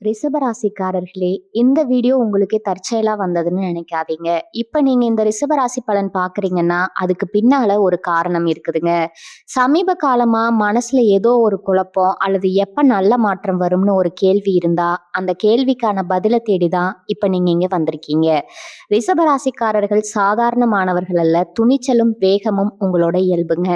ரிஷபராசிக்காரர்களே, இந்த வீடியோ உங்களுக்கே தற்செயலா வந்ததுன்னு நினைக்காதீங்க. இப்ப நீங்க இந்த ரிஷபராசி பலன் பார்க்குறீங்கன்னா, அதுக்கு பின்னால ஒரு காரணம் இருக்குதுங்க. சமீப காலமா மனசுல ஏதோ ஒரு குழப்பம் அல்லது எப்ப நல்ல மாற்றம் வரும்னு ஒரு கேள்வி இருந்தா, அந்த கேள்விக்கான பதில தேடி தான் இப்ப நீங்க இங்க வந்திருக்கீங்க. ரிஷபராசிக்காரர்கள் சாதாரணமானவர்கள் அல்ல. துணிச்சலும், வேகமும் உங்களோட இயல்புங்க.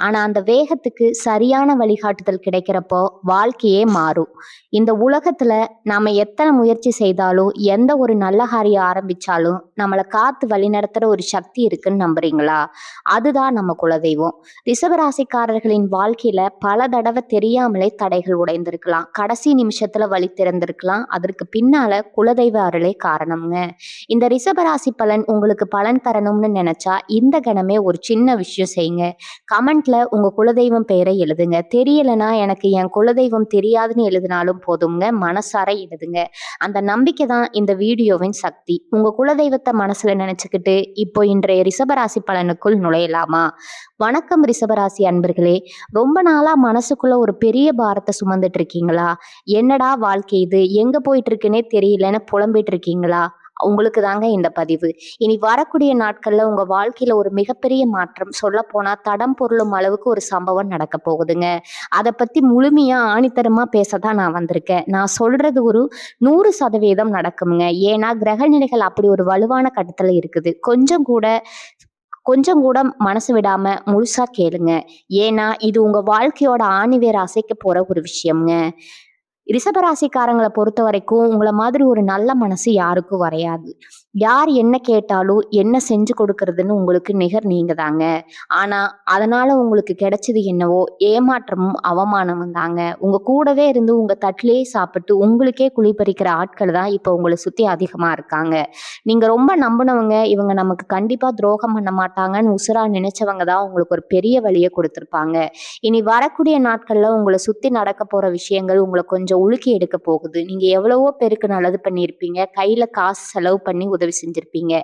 ஆனா அந்த வேகத்துக்கு சரியான வழிகாட்டுதல் கிடைக்கிறப்போ வாழ்க்கையே மாறும். இந்த உலகத்துல நாம எத்தனை முயற்சி செய்தாலும், எந்த ஒரு நல்ல காரியம் ஆரம்பிச்சாலும், நம்மள காத்து வழிநடத்துற ஒரு சக்தி இருக்குன்னு நம்புறீங்களா? அதுதான் நம்ம குலதெய்வம். ரிஷபராசிக்காரர்களின் வாழ்க்கையில பல தடவை தெரியாமலே தடைகள் உடைந்திருக்கலாம். கடைசி நிமிஷத்துல வழி திறந்திருக்கலாம். அதற்கு பின்னால குலதெய்வ அருளே காரணம்ங்க. இந்த ரிஷபராசி பலன் உங்களுக்கு பலன் தரணும்னு நினைச்சா, இந்த கணமே ஒரு சின்ன விஷயம் செய்யுங்க. கமெண்ட்ல உங்க குலதெய்வம் பெயரை எழுதுங்க. தெரியலனா எனக்கு என் குலதெய்வம் தெரியாதுன்னு எழுதினாலும் போதுங்க. மனசார எழுதுங்க. அந்த நம்பிக்கை தான் இந்த வீடியோவின் சக்தி. உங்க குலதெய்வத்தை மனசுல நினைச்சுக்கிட்டு இப்போ இன்றைய ரிஷபராசி பலனுக்குள் நுழையலாமா? வணக்கம் ரிஷபராசி அன்பர்களே. ரொம்ப நாளா மனசுக்குள்ள ஒரு பெரிய பாரத்தை சுமந்துட்டு இருக்கீங்களா? என்னடா வாழ்க்கை இது, எங்க போயிட்டு இருக்குன்னே தெரியலன்னு புலம்பிட்டு இருக்கீங்களா? உங்களுக்கு தாங்க இந்த பதிவு. இனி வரக்கூடிய நாட்கள்ல உங்க வாழ்க்கையில ஒரு மிகப்பெரிய மாற்றம், சொல்ல போனா தடம் பொருளும் அளவுக்கு ஒரு சம்பவம் நடக்க போகுதுங்க. அதை பத்தி முழுமையா ஆணித்தரமா பேசதான் நான் வந்திருக்கேன். நான் சொல்றது ஒரு 100% நடக்குங்க. ஏன்னா கிரக நிலைகள் அப்படி ஒரு வலுவான கட்டத்துல இருக்குது. கொஞ்சம் கூட மனசு விடாம முழுசா கேளுங்க. ஏன்னா இது உங்க வாழ்க்கையோட ஆணிவேர் அசைக்க போற ஒரு விஷயம்ங்க. ரிஷபராசிக்காரங்களை பொறுத்த வரைக்கும் உங்களை மாதிரி ஒரு நல்ல மனசு யாருக்கும் வரையாது. யார் என்ன கேட்டாலும் என்ன செஞ்சு கொடுக்கறதுன்னு உங்களுக்கு நிகர் நீங்க தாங்க. ஆனா அதனால உங்களுக்கு கிடைச்சது என்னவோ ஏமாற்றமும் அவமானமும் தாங்க. உங்க கூடவே இருந்து உங்க தட்டிலேயே சாப்பிட்டு உங்களுக்கே குழிப்பறிக்கிற ஆட்கள் தான் இப்போ உங்களை சுத்தி அதிகமா இருக்காங்க. நீங்க ரொம்ப நம்பினவங்க, இவங்க நமக்கு கண்டிப்பா துரோகம் பண்ண மாட்டாங்கன்னு உசுரா நினைச்சவங்க தான் உங்களுக்கு ஒரு பெரிய வழியை கொடுத்துருப்பாங்க. இனி வரக்கூடிய நாட்கள்ல உங்களை சுத்தி நடக்க போற விஷயங்கள் உங்களை கொஞ்சம் உலுக்கி எடுக்க போகுது. நீங்க எவ்வளவோ பேருக்கு நல்லது பண்ணியிருப்பீங்க. கையில காசு செலவு பண்ணி உதவி செஞ்சிருப்பீங்க.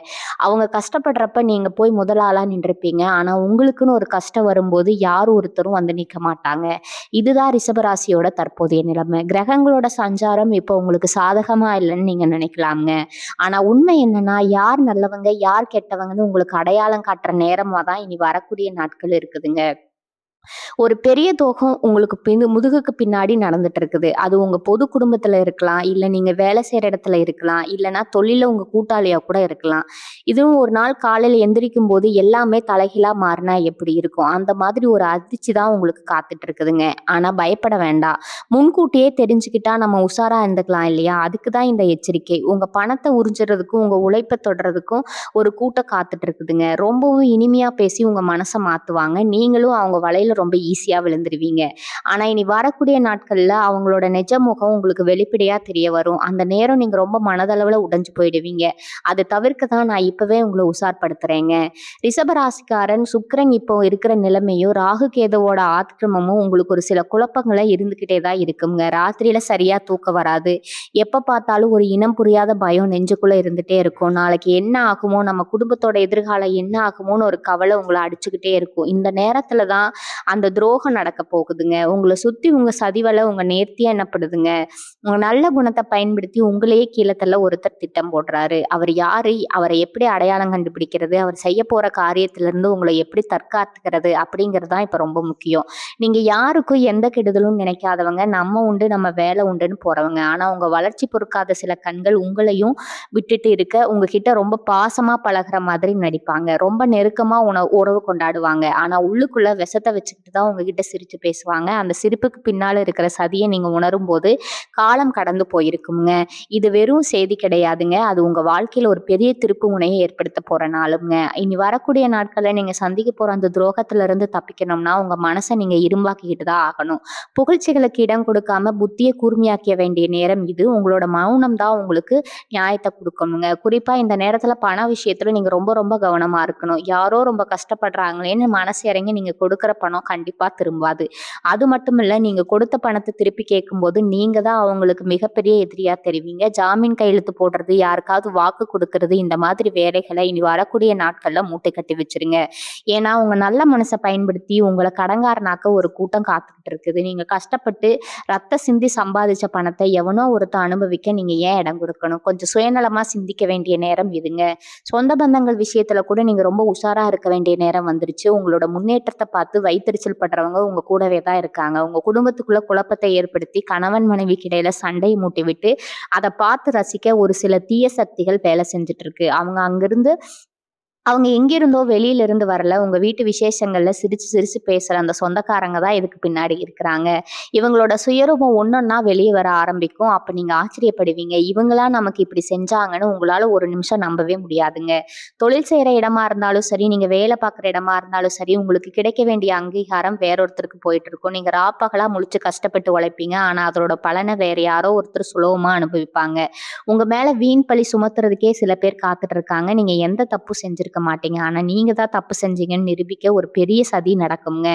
அவங்க கஷ்டப்படுறப்ப நீங்க போய் முதலாளா நின்றுப்பீங்க. ஆனா உங்களுக்குன்னு ஒரு கஷ்டம் வரும்போது யார் ஒருத்தரும் வந்து நிற்க மாட்டாங்க. இதுதான் ரிஷபராசியோட தற்போதைய நிலைமை. கிரகங்களோட சஞ்சாரம் இப்போ உங்களுக்கு சாதகமா இல்லைன்னு நீங்க நினைக்கலாங்க. ஆனா உண்மை என்னன்னா, யார் நல்லவங்க யார் கெட்டவங்கன்னு உங்களுக்கு அடையாளம் காட்டுற நேரமா தான் இனி வரக்கூடிய நாட்கள் இருக்குதுங்க. ஒரு பெரிய துரோகம் உங்களுக்கு முதுகுக்கு பின்னாடி நடந்துட்டு இருக்குது. அது உங்க பொது குடும்பத்துல இருக்கலாம், இல்ல நீங்க வேலை செய்யற இடத்துல இருக்கலாம், இல்லைன்னா தொழில உங்க கூட்டாளியா கூட இருக்கலாம். இதுவும் ஒரு நாள் காலையில எந்திரிக்கும் போது எல்லாமே தலைகீழா மாறினா எப்படி இருக்கும், அந்த மாதிரி ஒரு அதிர்ச்சி தான் உங்களுக்கு காத்துட்டு இருக்குதுங்க. ஆனா பயப்பட வேண்டாம். முன்கூட்டியே தெரிஞ்சுக்கிட்டா நம்ம உஷாரா இருந்துக்கலாம் இல்லையா? அதுக்கு தான் இந்த எச்சரிக்கை. உங்க பணத்தை உறிஞ்சுறதுக்கும் உங்க உழைப்பை தொடர்றதுக்கும் ஒரு கூட்டம் காத்துட்டு இருக்குதுங்க. ரொம்பவும் இனிமையா பேசி உங்க மனசை மாத்துவாங்க. நீங்களும் அவங்க வலையில ரொம்ப ஈஸியா விழுந்துருவீங்க. ஆனா இனி வரக்கூடிய நாட்கள்ல அவங்களோட நிஜ முகம் உங்களுக்கு வெளிப்படையா தெரிய வரும். அந்த நேரம் நீங்க ரொம்ப மனதளவுல உடைஞ்சு போயிடுவீங்க. அதை தவிர்க்க தான் நான் இப்பவே உங்களை உஷார்படுத்துறேங்க. ரிஷபராசிக்காரன் சுக்கிரன் இப்போ இருக்கிற நிலைமையும் ராகு கேதுவோட ஆக்கிரமமும் உங்களுக்கு ஒரு சில குழப்பங்களை இருந்துகிட்டே தான் இருக்குங்க. ராத்திரியில சரியா தூக்கம் வராது. எப்ப பார்த்தாலும் ஒரு இனம் புரியாத பயம் நெஞ்சுக்குள்ள இருந்துட்டே இருக்கும். நாளைக்கு என்ன ஆகுமோ, நம்ம குடும்பத்தோட எதிர்காலம் என்ன ஆகுமோன்னு ஒரு கவலை உங்களை அடிச்சுக்கிட்டே இருக்கும். இந்த நேரத்துல தான் அந்த துரோகம் நடக்க போகுதுங்க. உங்களை சுத்தி உங்க சதிவலை உங்க நேர்த்தியா என்னப்படுதுங்க. உங்க நல்ல குணத்தை பயன்படுத்தி உங்களையே கீழே தள்ள ஒருத்தர் திட்டம் போடுறாரு. அவர் யாரு, அவரை எப்படி அடையாளம் கண்டுபிடிக்கிறது, அவர் செய்ய போற காரியத்திலிருந்து உங்களை எப்படி தற்காத்துக்கிறது அப்படிங்கிறது தான் இப்ப ரொம்ப முக்கியம். நீங்க யாருக்கும் எந்த கெடுதலும் நினைக்காதவங்க, நம்ம உண்டு நம்ம வேலை உண்டுன்னு போறவங்க. ஆனா உங்க வளர்ச்சி பொறுக்காத சில கண்கள் உங்களையும் விட்டுட்டு இருக்க உங்ககிட்ட ரொம்ப பாசமா பழகுற மாதிரி நடிப்பாங்க. ரொம்ப நெருக்கமா உறவு கொண்டாடுவாங்க. ஆனா உள்ளுக்குள்ள விஷத்தை வச்சுக்கிட்டு தான் உங்ககிட்ட சிரிச்சு பேசுவாங்க. அந்த சிரிப்புக்கு பின்னால இருக்கிற சதியை நீங்க உணரும் போது காலம் கடந்து போயிருக்குங்க. இது வெறும் செய்தி கிடையாதுங்க. அது உங்க வாழ்க்கையில ஒரு பெரிய திருப்பு முனையை ஏற்படுத்த போற நாளுங்க. இனி வரக்கூடிய நாட்கள்ல நீங்க சந்திக்க போற அந்த துரோகத்துல இருந்து தப்பிக்கணும்னா உங்க மனசை நீங்க இரும்பாக்கிக்கிட்டு தான் ஆகணும். புகழ்ச்சிகளுக்கு இடம் கொடுக்காம புத்தியை கூர்மையாக்க வேண்டிய நேரம் இது. உங்களோட மௌனம் தான் உங்களுக்கு நியாயத்தை கொடுக்கணுங்க. குறிப்பா இந்த நேரத்துல பண விஷயத்துல நீங்க ரொம்ப ரொம்ப கவனமா இருக்கணும். யாரோ ரொம்ப கஷ்டப்படுறாங்களேன்னு மனசு இறங்கி நீங்க கொடுக்குற பணம் பணம் கண்டிப்பா திரும்பாது. அது மட்டும் இல்ல, நீங்க கொடுத்த பணத்த திருப்பி கேட்கும்போது, நீங்க தான் அவங்களுக்கு மிகப்பெரிய எதிரியா தெரிவீங்க. ஜாமீன் கையெழுத்து போடுறது, யாருக்காவது வாக்கு குடுக்கறது, இந்த மாதிரி வேலைகள இனி வரக்கூடிய நாட்கள்ல மூட்டை கட்டி வச்சுருங்க. ஏன்னா, உங்க நல்ல மனச பயன்படுத்தி உங்கள கடன்காரனாக்க ஒரு கூட்டம் காத்துக்கிட்டு இருக்குது. நீங்க கஷ்டப்பட்டு ரத்த சிந்தி சம்பாதிச்ச பணத்த எவனோ ஒருத்தன் அனுபவிக்க நீங்க ஏன் இடம் குடுக்கணும்? கொஞ்சம் சுயநலமா சிந்திக்க வேண்டிய நேரம் இதுங்க. சொந்த பந்தங்கள் விஷயத்துல கூட நீங்க ரொம்ப உஷாரா இருக்க வேண்டிய நேரம் வந்துருச்சு. உங்களோட முன்னேற்றத்த பார்த்து வயித்தெரிச்சல் படுறவங்க உங்க கூடவே தான் இருக்காங்க. உங்க குடும்பத்துக்குள்ள குழப்பத்தை ஏற்படுத்தி கணவன் மனைவிக்கு இடையில சண்டை மூட்டிவிட்டு, அத பார்த்து ரசிக்க ஒரு சில தீய சக்திகள் வேலை செஞ்சுட்டு இருக்கு. அவங்க எங்கிருந்தோ வெளியில இருந்து வரல. உங்க வீட்டு விசேஷங்கள்ல சிரிச்சு சிரிச்சு பேசுற அந்த சொந்தக்காரங்க தான் இதுக்கு பின்னாடி இருக்கிறாங்க. இவங்களோட சுயரூபம் ஒண்ணொன்னா வெளிய வர ஆரம்பிக்கும். அப்ப நீங்க ஆச்சரியப்படுவீங்க. இவங்களா நமக்கு இப்படி செஞ்சாங்கன்னு உங்களால ஒரு நிமிஷம் நம்பவே முடியாதுங்க. தொழில் செய்ற இடமா இருந்தாலும் சரி, நீங்க வேலை பார்க்குற இடமா இருந்தாலும் சரி, உங்களுக்கு கிடைக்க வேண்டிய அங்கீகாரம் வேற ஒருத்தருக்கு போயிட்டு இருக்கும். நீங்க ராப்பகலா முழிச்சு கஷ்டப்பட்டு உழைப்பீங்க. ஆனா அதோட பலன வேற யாரோ ஒருத்தர் சுலபமா அனுபவிப்பாங்க. உங்க மேல வீண் பழி சுமத்துறதுக்கே சில பேர் காத்துட்டு இருக்காங்க. நீங்க எந்த தப்பு செஞ்சிருக்க மாட்டீங்க. ஆனா நீங்க தான் தப்பு செஞ்சீங்கன்னு நிரூபிக்க ஒரு பெரிய சதி நடக்கும்ங்க.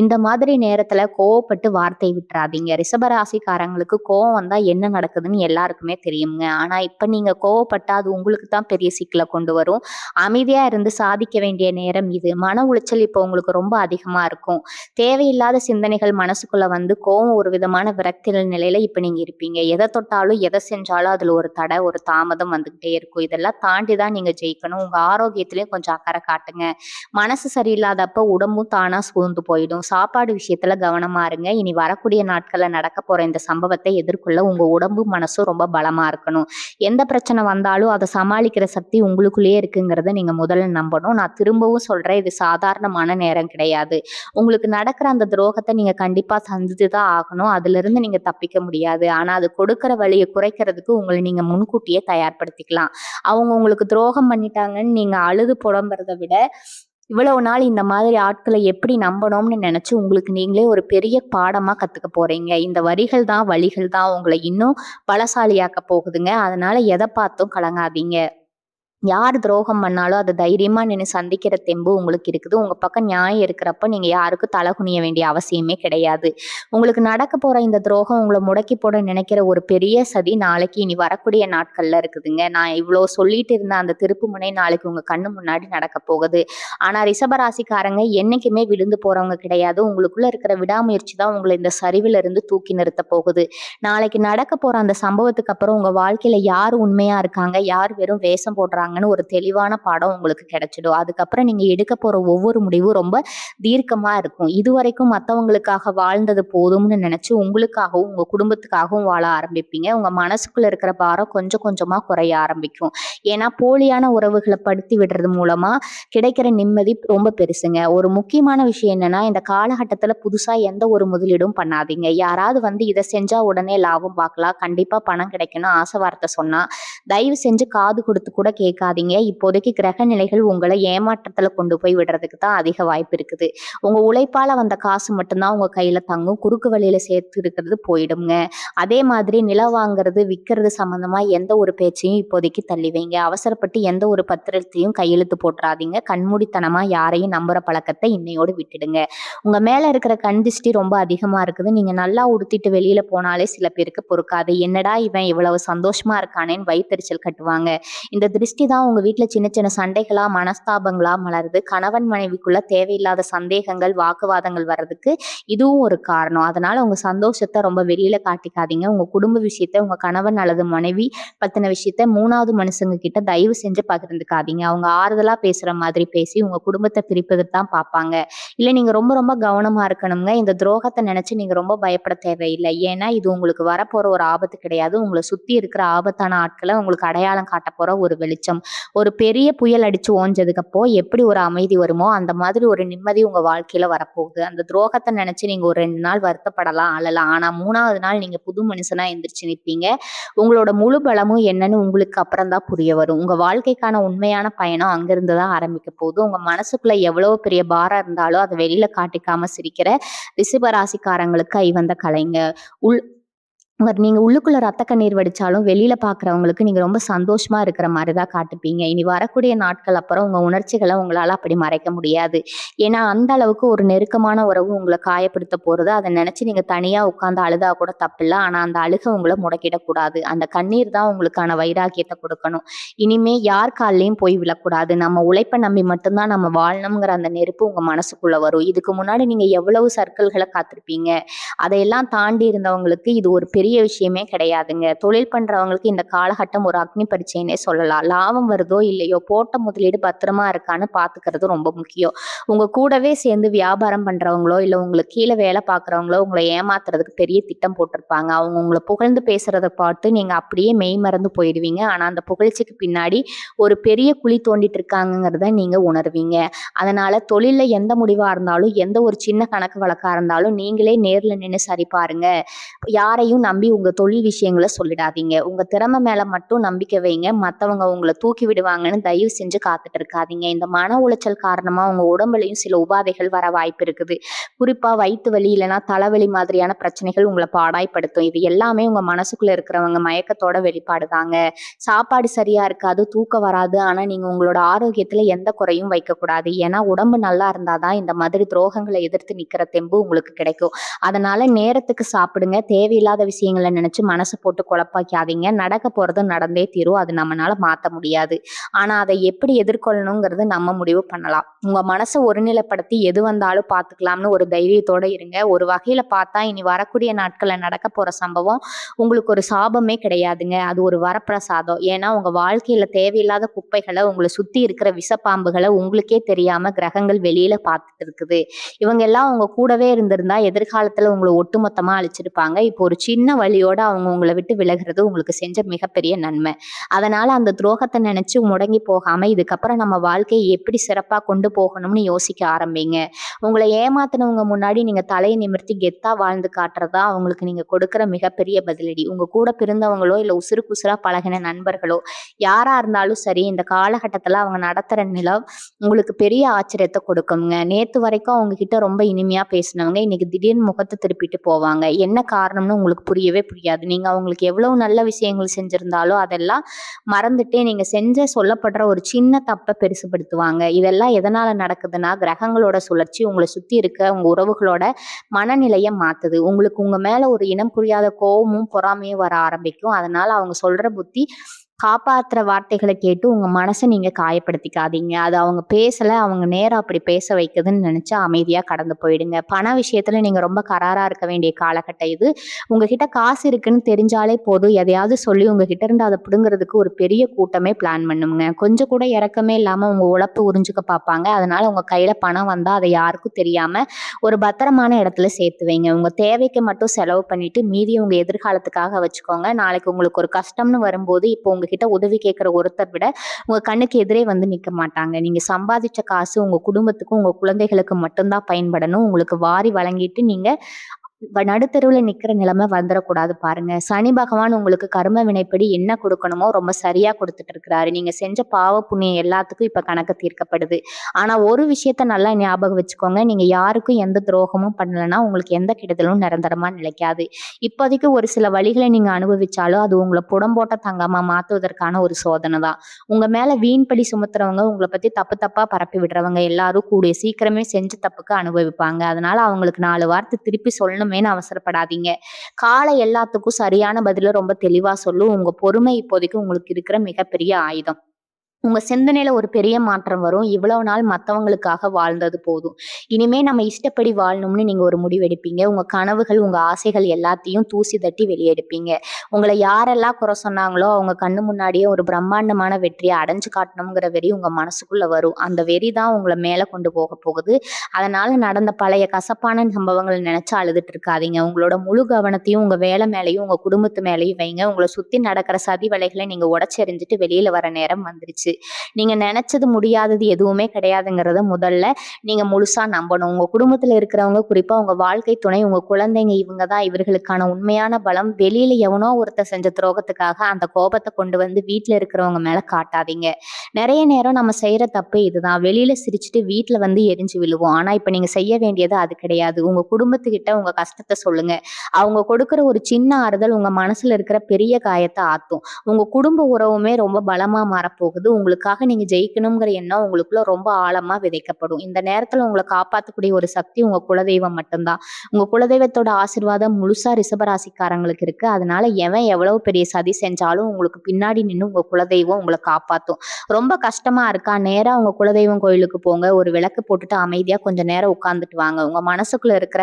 இந்த மாதிரி நேரத்துல கோவப்பட்டு வார்த்தை விட்டுறாதீங்க. ரிஷபராசிக்காரங்களுக்கு கோவம் வந்தா என்ன நடக்குதுன்னு எல்லாருக்குமே தெரியுங்க. ஆனா இப்ப நீங்க கோவப்பட்டா அது உங்களுக்கு தான் பெரிய சிக்கல கொண்டு வரும். அமைதியா இருந்து சாதிக்க வேண்டிய நேரம் இது. மன உளைச்சல் இப்போ உங்களுக்கு ரொம்ப அதிகமா இருக்கும். தேவையில்லாத சிந்தனைகள் மனசுக்குள்ள வந்து கோவம் ஒரு விதமான விரக்தி நிலையில இப்ப நீங்க இருப்பீங்க. எத தொட்டாலும், எத செஞ்சாலும் அதுல ஒரு தடை, ஒரு தாமதம் வந்துகிட்டே இருக்கும். இதெல்லாம் தாண்டி தான் நீங்க ஜெயிக்கணும். உங்க ஆரோக்கியத்திலயும் கொஞ்சம் அக்கறை காட்டுங்க. மனசு சரியில்லாதப்ப உடம்பும் தானா சோர்ந்து போயிடும். சாப்பாடு விஷயத்துல கவனமா இருங்க. இனி வரக்கூடிய நாட்கள்ல நடக்க போற இந்த சம்பவத்தை எதிர்கொள்ள உங்க உடம்பும் மனசும் ரொம்ப பலமா இருக்கணும். எந்த பிரச்சனை வந்தாலும் அதை சமாளிக்கிற சக்தி உங்களுக்குள்ளேயே இருக்குங்கிறத நீங்க முதல்ல நம்பணும். நான் திரும்பவும் சொல்றேன், இது சாதாரணமான நேரம் கிடையாது. உங்களுக்கு நடக்கிற அந்த துரோகத்தை நீங்க கண்டிப்பா சந்திச்சு தான் ஆகணும். அதிலிருந்து நீங்க தப்பிக்க முடியாது. ஆனா அது கொடுக்கிற வலிய குறைக்கிறதுக்கு உங்கள நீங்க முன்கூட்டியே தயார்படுத்திக்கலாம். அவங்க உங்களுக்கு துரோகம் பண்ணிட்டாங்கன்னு நீங்க அழுது புலம்புறத விட, இவ்வளவு நாள் இந்த மாதிரி ஆட்கள எப்படி நம்பணும்னு நெனச்சு உங்களுக்கு நீங்களே ஒரு பெரிய பாடமா கத்துக்க போறீங்க. இந்த வரிகள் தான், வலிகள் தான் உங்கள இன்னும் பலசாலியாக்க போகுதுங்க. அதனால எத பார்த்தும் கலங்காதீங்க. யார் துரோகம் பண்ணாலும் அத தைரியமா நின்னு சந்திக்கிற தெம்பு உங்களுக்கு இருக்குது. உங்க பக்கம் நியாயம் இருக்கிறப்ப நீங்க யாருக்கும் தலை குனிய வேண்டிய அவசியமே கிடையாது. உங்களுக்கு நடக்க போற இந்த துரோகம் உங்கள முடக்கி போட நினைக்கிற ஒரு பெரிய சதி நாளைக்கு இனி வரக்கூடிய நாட்கள்ல இருக்குதுங்க. நான் இவ்ளோ சொல்லிட்டு இருந்த அந்த திருப்புமுனை நாளைக்கு உங்க கண்ணு முன்னாடி நடக்க போகுது. ஆனா ரிஷபராசிக்காரங்க என்னைக்குமே விழுந்து போறவங்க கிடையாது. உங்களுக்குள்ள இருக்கிற விடாமுயற்சி தான் உங்கள இந்த சரிவுல இருந்து தூக்கி நிறுத்த போகுது. நாளைக்கு நடக்க போற அந்த சம்பவத்துக்கு அப்புறம் உங்க வாழ்க்கையில யார் உண்மையா இருக்காங்க, யார் வெறும் வேஷம் போடுறாங்கன்னு ஒரு தெளிவான பாடம் உங்களுக்கு கிடைச்சிடும். அதுக்கப்புறம் நீங்க எடுக்க போற ஒவ்வொரு முடிவும் ரொம்ப தீர்க்கமா இருக்கும். இதுவரைக்கும் மத்தவங்களுக்காக வாழ்ந்தது போதும்னு நினைச்சு உங்களுக்காகவும் உங்க குடும்பத்துக்காகவும் வாழ ஆரம்பிப்பீங்க. உங்க மனசுக்குள்ள இருக்கிற பாரம் கொஞ்சம் கொஞ்சமா குறைய ஆரம்பிக்கும். ஏன்னா போலியான உறவுகளை படுத்தி விடுறது மூலமா கிடைக்கிற நிம்மதி ரொம்ப பெருசுங்க. ஒரு முக்கியமான விஷயம் என்னன்னா, இந்த காலகட்டத்துல புதுசா எந்த ஒரு முதலீடும் பண்ணாதீங்க. யாராவது வந்து இதை செஞ்சா உடனே லாபம் பார்க்கலாம், கண்டிப்பா பணம் கிடைக்கணும் ஆசை வார்த்தை சொன்னா தயவு செஞ்சு காது கொடுத்து கூட கேட்காதீங்க. இப்போதைக்கு கிரக நிலைகள் உங்களை ஏமாற்றத்துல கொண்டு போய் விடுறதுக்கு தான் அதிக வாய்ப்பு இருக்குது. உங்க உழைப்பால வந்த காசு மட்டும்தான் உங்க கையில தங்கும். குறுக்கு வழியில சேர்த்து இருக்கிறது போயிடுங்க. அதே மாதிரி நிலம் வாங்குறது விற்கிறது சம்பந்தமா எந்த ஒரு பேச்சையும் இப்போதைக்கு தள்ளி வைங்க. அவசரப்பட்டு எந்த ஒரு பத்திரத்தையும் கையெழுத்து போட்டுறாதீங்க. கண்மூடித்தனமா யாரையும் நம்புற பழக்கத்தை இன்னையோடு விட்டுடுங்க. உங்க மேல இருக்கிற கண் திஷ்டி ரொம்ப அதிகமா இருக்குது. நீங்க நல்லா உடுத்திட்டு வெளியில போனாலே சில பேருக்கு பொறுக்காது. என்னடா இவன் இவ்வளவு சந்தோஷமா இருக்கானேன்னு வயித்தெரிச்சல் கட்டுவாங்க. இந்த திருஷ்டி தான் உங்க வீட்ல சின்ன சின்ன சண்டைகளா, மனஸ்தாபங்களா மலருது. கணவன் மனைவிக்குள்ள தேவையில்லாத சந்தேகங்கள், வாக்குவாதங்கள் வர்றதுக்கு இதுவும் ஒரு காரணம். அதனால உங்க சந்தோஷத்தை ரொம்ப வெளியில காட்டிக்காதீங்க. உங்க குடும்ப விஷயத்த, உங்க கணவன் அல்லது மனைவி பத்தின விஷயத்த 3வது மனுஷங்க கிட்ட தயவு செஞ்சு பகிர்ந்துக்காதீங்க. அவங்க ஆறுதலா பேசுற மாதிரி பேசி உங்க குடும்பத்தை பிரிப்பதற்கு தான் பார்ப்பாங்க. இல்ல நீங்க ரொம்ப ரொம்ப கவனமா இருக்கணுங்க. இந்த துரோகத்தை நினைச்சு நீங்க ரொம்ப பயப்பட தேவையில்லை. ஏன்னா இது உங்களுக்கு வரப்போற ஒரு ஆபத்து கிடையாது. உங்களை சுத்தி இருக்கிற ஆபத்தான ஆட்களை உங்களுக்கு அடையாளம் காட்ட போற ஒரு வெளிச்சம். ஒரு பெரிய புயல் அடிச்சு ஓஞ்சதுக்கப்போ எப்படி ஒரு அமைதி வருமோ அந்த மாதிரி ஒரு நிம்மதி உங்க வாழ்க்கையில வரப்போகுது. அந்த துரோகத்தை நினைச்சு நீங்க ஒரு 2 நாள் வருத்தப்படலாம், அழலாம். ஆனா 3வது நாள் நீங்க புது மனுஷனா எந்திரிச்சு நிற்பீங்க. உங்களோட முழு பலமும் என்னன்னு உங்களுக்கு அப்புறம் தான் புரிய வரும். உங்க வாழ்க்கைக்கான உண்மையான பயணம் அங்கிருந்து தான் ஆரம்பிக்க போகுது. உங்க மனசுக்குள்ள எவ்வளவு பெரிய பாரம் இருந்தாலும் அதை வெளியில காட்டிக்காம சிரிக்கிற ரிஷப ராசிக்காரங்களுக்கு ஐவந்த கலைங்க. உள் நீங்க உள்ளுக்குள்ள ரத்த கண்ணீர் வடிச்சாலும், வெளியில பார்க்குறவங்களுக்கு நீங்க ரொம்ப சந்தோஷமா இருக்கிற மாரி தான் காட்டுப்பீங்க. இனி வரக்கூடிய நாட்கள் அப்புறம் உங்க உணர்ச்சிகள உங்களால அப்படி மறைக்க முடியாது. ஏன்னா, அந்த அளவுக்கு ஒரு நெருக்கமான உறவு உங்கள காயப்படுத்த போறது. அத நெனச்சு நீங்க தனியா உட்கார்ந்து அழுதா கூட தப்பில்ல. ஆனா, அந்த அழுகை உங்கள முடக்கிடக்கூடாது. அந்த கண்ணீர் தான் உங்களுக்கான வைராக்கியத்த குடுக்கணும். இனிமே யார் கால்லயும் போய் விழக்கூடாது. நம்ம உழைப்ப நம்பி மட்டும் தான் நம்ம வாழணுங்கிற அந்த நெருப்பு உங்க மனசுக்குள்ள வரும். இதுக்கு முன்னாடி நீங்க எவ்வளவு சர்க்கிள்கள காத்திருப்பீங்க. அதையெல்லாம் தாண்டி இருந்தவங்களுக்கு இது ஒரு பெரிய விஷயமே கிடையாதுங்க. தொழில் பண்றவங்களுக்கு இந்த காலகட்டம் ஒரு அக்னி பரீட்சைன்னே சொல்லலாம். லாபம் வருதோ இல்லையோ, போட்ட முதலீடு பத்திரமா இருக்கான்னு பார்த்துக்கிறது ரொம்ப முக்கியம். உங்க கூடவே சேர்ந்து வியாபாரம் பண்றவங்களோ, இல்ல உங்களுக்கு கீழ வேலை பார்க்குறவங்களோ உங்கள ஏமாத்துறதுக்கு பெரிய திட்டம் போட்டிருப்பாங்க. அவங்க உங்கள புகழ்ந்து பேசுறத பார்த்து நீங்க அப்படியே மெய்மறந்து போயிடுவீங்க. ஆனா அந்த புகழ்ச்சிக்கு பின்னாடி ஒரு பெரிய குழி தோண்டிட்டு இருக்காங்கங்கிறத நீங்க உணர்வீங்க. அதனால தொழில்ல எந்த முடிவா இருந்தாலும், எந்த ஒரு சின்ன கணக்கு வழக்கா இருந்தாலும் நீங்களே நேர்ல நின்னு சரி பாருங்க. யாரையும் நம்பி உங்க தொழில் விஷயங்கள சொல்லிடாதீங்க. உங்க திறமை மேல மட்டும் நம்பிக்கை வைங்க. மத்தவங்க உங்கள தூக்கி விடுவாங்கன்னு தயவு செஞ்சு காத்துட்டு இருக்காதீங்க. இந்த மன உளைச்சல் காரணமா உங்க உடம்புலயும் சில உபாதைகள் வர வாய்ப்பு இருக்குது. குறிப்பா வயித்து வலி இல்லைன்னா தலைவலி மாதிரியான பிரச்சனைகள் உங்கள பாடாய்ப்படுத்தும். இது எல்லாமே உங்க மனசுக்குள்ள இருக்கிறவங்க மயக்கத்தோட வெளிப்பாடு தாங்க. சாப்பாடு சரியா இருக்காது, தூக்கம் வராது. ஆனா நீங்க உங்களோட ஆரோக்கியத்துல எந்த குறையும் வைக்கக்கூடாது. ஏன்னா உடம்பு நல்லா இருந்தா தான் இந்த மாதிரி துரோகங்கள எதிர்த்து நிக்கிற தெம்பு உங்களுக்கு கிடைக்கும். அதனால நேரத்துக்கு சாப்பிடுங்க. தேவையில்லாத விஷயங்கள நினைச்சு மனச போட்டு குழப்பாக்காதீங்க. நடக்க போறது நடந்தே தீரும். அது நம்மனால மாத்த முடியாது. ஆனா அதை எப்படி எதிர்கொள்ளணுங்கிறது நம்ம முடிவு பண்ணலாம். உங்க மனச ஒருநிலைப்படுத்தி எது வந்தாலும் பார்த்துக்கலாம்னு ஒரு தைரியத்தோட இருங்க. ஒரு வகையில பார்த்தா இனி வரக்கூடிய நாட்கள்ல நடக்க போற சம்பவம் உங்களுக்கு ஒரு சாபமே கிடையாதுங்க. அது ஒரு வரப்பிரசாதம். ஏன்னா உங்க வாழ்க்கையில தேவையில்லாத குப்பைகள, உங்கள சுத்தி இருக்கிற விஷப்பாம்புகள உங்களுக்கே தெரியாம கிரகங்கள் வெளியில பார்த்துட்டு இருக்குது. இவங்க எல்லாம் உங்க கூடவே இருந்திருந்தா எதிர்காலத்துல உங்கள ஒட்டுமொத்தமா அழிச்சிருப்பாங்க. இப்போ ஒரு சின்ன வலியோட அவங்க உங்கள விட்டு விலகுறது உங்களுக்கு செஞ்ச மிகப்பெரிய நன்மை. அதனால அந்த துரோகத்த நினைச்சு முடங்கி போகாம இதுக்கப்புறம் நம்ம வாழ்க்கையை எப்படி சிறப்பா கொண்டு போகணும்னு யோசிக்க ஆரம்பிங்க. உங்கள ஏமாத்துனவங்க முன்னாடி நீங்க தலைய நிமிர்த்தி கெத்தா வாழ்ந்து காட்டுறது தான் அவங்களுக்கு நீங்க கொடுக்கிற மிகப்பெரிய பதிலடி. உங்க கூட பிறந்தவங்களோ, இல்ல உசுருக்கு உசுரா பழகின நண்பர்களோ, யாரா இருந்தாலும் சரி, இந்த காலகட்டத்துல அவங்க நடத்துற நிலம் உங்களுக்கு பெரிய ஆச்சரியத்த கொடுக்குங்க. நேத்து வரைக்கும் அவங்க கிட்ட ரொம்ப இனிமையா பேசினவங்க, இன்னைக்கு திடீர்னு முகத்த திருப்பிட்டு போவாங்க. என்ன காரணம்னு உங்களுக்கு புரியவே புரியாது. நீங்க அவங்களுக்கு எவ்வளவு நல்ல விஷயங்கள் செஞ்சிருந்தாலும் அதெல்லாம் மறந்துட்டு நீங்க செஞ்ச சொல்லப்படுற ஒரு சின்ன தப்ப பெருசுபடுத்துவாங்க. இதெல்லாம் எதனால நடக்குதுன்னா, கிரகங்களோட சுழற்சி உங்கள சுத்தி இருக்க உங்க உறவுகளோட மனநிலைய மாத்துது. உங்களுக்கு உங்க மேல ஒரு இனம் புரியாத கோவமும், பொறாமையும் வர ஆரம்பிக்கும். அதனால அவங்க சொல்ற புத்தி காப்பாத்துற வார்த்தைகள கேட்டு உங்க மனச நீங்க காயப்படுத்திக்காதீங்க. அது அவங்க பேசல, அவங்க நேரா அப்படி பேச வைக்குதுன்னு நெனச்சு அமைதியா கடந்து போயிடுங்க. பண விஷயத்துல நீங்க ரொம்ப கராரா இருக்க வேண்டிய காலகட்டம் இது. உங்ககிட்ட காசு இருக்குன்னு தெரிஞ்சாலே போதும், எதையாவது சொல்லி உங்ககிட்ட இருந்து அத பிடுங்குறதுக்கு ஒரு பெரிய கூட்டமே பிளான் பண்ணுங்க. கொஞ்சம் கூட இரக்கமே இல்லாம உங்க உழைப்ப உறிஞ்சுக்க பார்ப்பாங்க. அதனால உங்க கையில பணம் வந்தா அத யாருக்கும் தெரியாம ஒரு பத்திரமான இடத்துல சேர்த்து வைங்க. உங்க தேவைக்கு மட்டும் செலவு பண்ணிட்டு மீதிய உங்க எதிர்காலத்துக்காக வச்சுக்கோங்க. நாளைக்கு உங்களுக்கு ஒரு கஷ்டம்னு வரும்போது இப்போ உங்ககிட்ட உதவி கேட்கிற ஒருத்தர் விட உங்க கண்ணுக்கு எதிரே வந்து நிக்க மாட்டாங்க. நீங்க சம்பாதிச்ச காசு உங்க குடும்பத்துக்கும், உங்க குழந்தைகளுக்கு மட்டும் தான் பயன்படணும். உங்களுக்கு வாரி வழங்கிட்டு நீங்க நடுத்தெருவுல நிக்கிற நிலைமை வந்துடக்கூடாது பாருங்க. சனி பகவான் உங்களுக்கு கர்ம வினைப்படி என்ன கொடுக்கணுமோ ரொம்ப சரியா கொடுத்துட்டு இருக்கிறாரு. நீங்க செஞ்ச பாவ புண்ணியம் எல்லாத்துக்கும் இப்ப கணக்கு தீர்க்கப்படுது. ஆனா ஒரு விஷயத்த நல்லா ஞாபகம் வச்சுக்கோங்க. நீங்க யாருக்கும் எந்த துரோகமும் பண்ணலன்னா உங்களுக்கு எந்த கெடுதலும் நிரந்தரமா நிலைக்காது. இப்போதைக்கு ஒரு சில வழிகளை நீங்க அனுபவிச்சாலும் அது உங்களை புடம்போட்ட தங்கமா மாத்துவதற்கான ஒரு சோதனை தான். உங்க மேல வீண் பழி சுமத்துறவங்க, உங்களை பத்தி தப்பு தப்பா பரப்பி விடுறவங்க எல்லாரும் கூடிய சீக்கிரமே செஞ்ச தப்புக்கு அனுபவிப்பாங்க. அதனால அவங்களுக்கு 4 வார்த்தை திருப்பி சொல்லணுமேன்னு அவசரப்படாதீங்க. காலம் எல்லாத்துக்கும் சரியான பதில ரொம்ப தெளிவா சொல்லும். உங்க பொறுமை இப்போதைக்கு உங்களுக்கு இருக்கிற மிகப்பெரிய ஆயுதம். உங்க சிந்தனையில ஒரு பெரிய மாற்றம் வரும். இவ்வளவு நாள் மத்தவங்களுக்காக வாழ்ந்தது போதும். இனிமே நம்ம இஷ்டப்படி வாழணும்னு நீங்க ஒரு முடிவெடுப்பீங்க. உங்க கனவுகள், உங்க ஆசைகள் எல்லாத்தையும் தூசி தட்டி வெளிய எடுப்பீங்க. உங்கள யாரெல்லாம் குறை சொன்னாங்களோ, அவங்க கண்ணு முன்னாடியே ஒரு பிரம்மாண்டமான வெற்றிய அடைஞ்சு காட்டணுங்கிற வெறி உங்க மனசுக்குள்ள வரும். அந்த வெறி தான் உங்கள மேல கொண்டு போக போகுது. அதனால நடந்த பழைய கசப்பான சம்பவங்கள நினைச்சு அழுதுட்டு இருக்காதீங்க. உங்களோட முழு கவனத்தையும் உங்க வேலை மேலயும், உங்க குடும்பத்து மேலயும் வைங்க. உங்கள சுத்தி நடக்கிற சதி வலைகளை நீங்க உடைச்செறிஞ்சுட்டு வெளியில வர நேரம் வந்துருச்சு. வந்துருச்சு. நீங்க நெனச்சது முடியாதது எதுவுமே கிடையாதுங்கிறத முதல்ல நீங்க முழுசா நம்பணும். உங்க குடும்பத்துல இருக்கிறவங்க, குறிப்பா உங்க வாழ்க்கை துணை, உங்க குழந்தைங்க இவங்க தான் இவர்களுக்கான உண்மையான பலம். வெளியில எவனோ ஒருத்தன் செஞ்ச துரோகத்துக்காக அந்த கோபத்த கொண்டு வந்து வீட்ல இருக்கிறவங்க மேல காட்டாதீங்க. நெறைய நேரம் நம்ம செய்ற தப்பு இதுதான். வெளியில சிரிச்சுட்டு வீட்ல வந்து எரிஞ்சு விழுவோம். ஆனா இப்ப நீங்க செய்ய வேண்டியது அது கிடையாது. உங்க குடும்பத்துக்கிட்ட உங்க கஷ்டத்த சொல்லுங்க. அவங்க கொடுக்குற ஒரு சின்ன ஆறுதல் உங்க மனசுல இருக்கிற பெரிய காயத்த ஆத்தும். உங்க குடும்ப உறவுமே ரொம்ப பலமா மாறப்போகுது. உங்களுக்காக நீங்க ஜெயிக்கணுங்கிற எண்ணம் உங்களுக்குள்ள ரொம்ப ஆழமா விதைக்கப்படும். இந்த நேரத்துல உங்கள காப்பாத்தக்கூடிய ஒரு சக்தி உங்க குலதெய்வம் மட்டும்தான். உங்க குலதெய்வத்தோட ஆசீர்வாதம் முழுசா ரிஷபராசிக்காரங்களுக்கு இருக்கு. அதனால எவன் எவ்வளவு பெரிய சதி செஞ்சாலும் உங்களுக்கு பின்னாடி நின்னு உங்க குலதெய்வம் உங்கள காப்பாத்தும். ரொம்ப கஷ்டமா இருக்கா? நேரா உங்க குலதெய்வம் கோயிலுக்கு போங்க. ஒரு விளக்கு போட்டுட்டு அமைதியா கொஞ்ச நேரம் உட்கார்ந்துட்டு வாங்க. உங்க மனசுக்குள்ள இருக்கிற